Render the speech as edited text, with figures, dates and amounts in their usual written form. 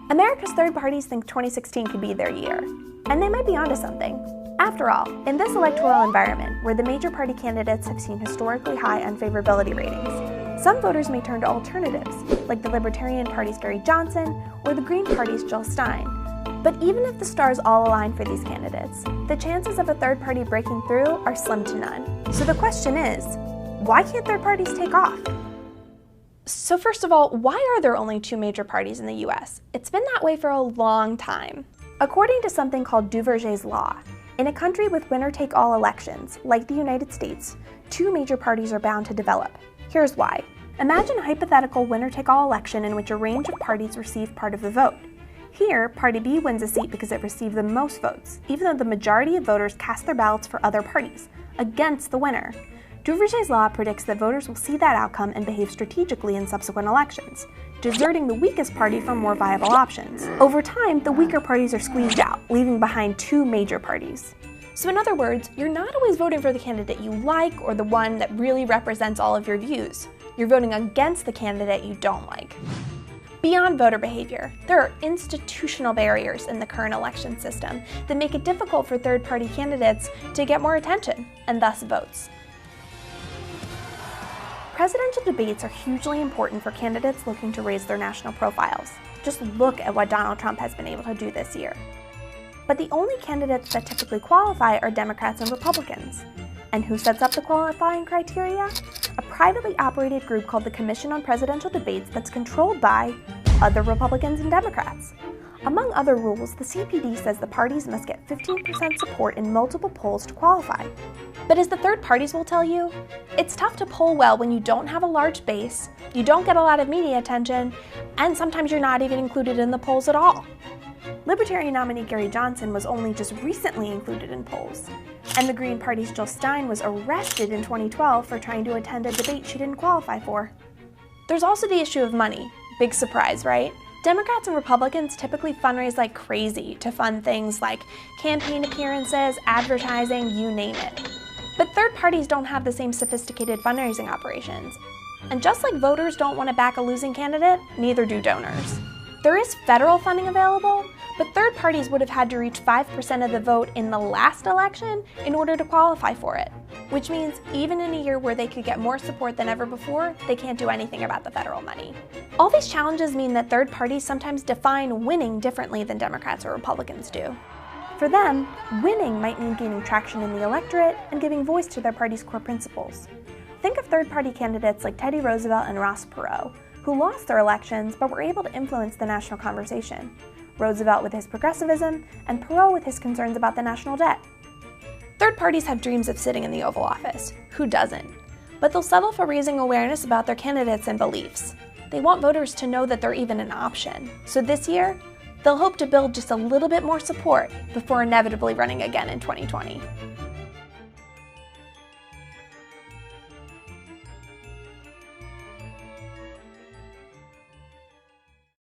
America's third parties think 2016 could be their year, and they might be onto something. After all, in this electoral environment, where the major party candidates have seen historically high unfavorability ratings, some voters may turn to alternatives, like the Libertarian Party's Gary Johnson or the Green Party's Jill Stein. But even if the stars all align for these candidates, the chances of a third party breaking through are slim to none. So the question is, why can't third parties take off? So first of all, why are there only two major parties in the US? It's been that way for a long time. According to something called Duverger's Law, in a country with winner-take-all elections, like the United States, two major parties are bound to develop. Here's why. Imagine a hypothetical winner-take-all election in which a range of parties receive part of the vote. Here, Party B wins a seat because it received the most votes, even though the majority of voters cast their ballots for other parties, against the winner. Duverger's Law predicts that voters will see that outcome and behave strategically in subsequent elections, deserting the weakest party for more viable options. Over time, the weaker parties are squeezed out, leaving behind two major parties. So in other words, you're not always voting for the candidate you like or the one that really represents all of your views. You're voting against the candidate you don't like. Beyond voter behavior, there are institutional barriers in the current election system that make it difficult for third-party candidates to get more attention, and thus votes. Presidential debates are hugely important for candidates looking to raise their national profiles. Just look at what Donald Trump has been able to do this year. But the only candidates that typically qualify are Democrats and Republicans. And who sets up the qualifying criteria? A privately operated group called the Commission on Presidential Debates that's controlled by other Republicans and Democrats. Among other rules, the CPD says the parties must get 15% support in multiple polls to qualify. But as the third parties will tell you, it's tough to poll well when you don't have a large base, you don't get a lot of media attention, and sometimes you're not even included in the polls at all. Libertarian nominee Gary Johnson was only just recently included in polls, and the Green Party's Jill Stein was arrested in 2012 for trying to attend a debate she didn't qualify for. There's also the issue of money. Big surprise, right? Democrats and Republicans typically fundraise like crazy to fund things like campaign appearances, advertising, you name it. But third parties don't have the same sophisticated fundraising operations. And just like voters don't want to back a losing candidate, neither do donors. There is federal funding available, but third parties would have had to reach 5% of the vote in the last election in order to qualify for it, which means even in a year where they could get more support than ever before, they can't do anything about the federal money. All these challenges mean that third parties sometimes define winning differently than Democrats or Republicans do. For them, winning might mean gaining traction in the electorate and giving voice to their party's core principles. Think of third-party candidates like Teddy Roosevelt and Ross Perot, who lost their elections but were able to influence the national conversation. Roosevelt with his progressivism, and Perot with his concerns about the national debt. Third parties have dreams of sitting in the Oval Office. Who doesn't? But they'll settle for raising awareness about their candidates and beliefs. They want voters to know that they're even an option. So this year, they'll hope to build just a little bit more support before inevitably running again in 2020.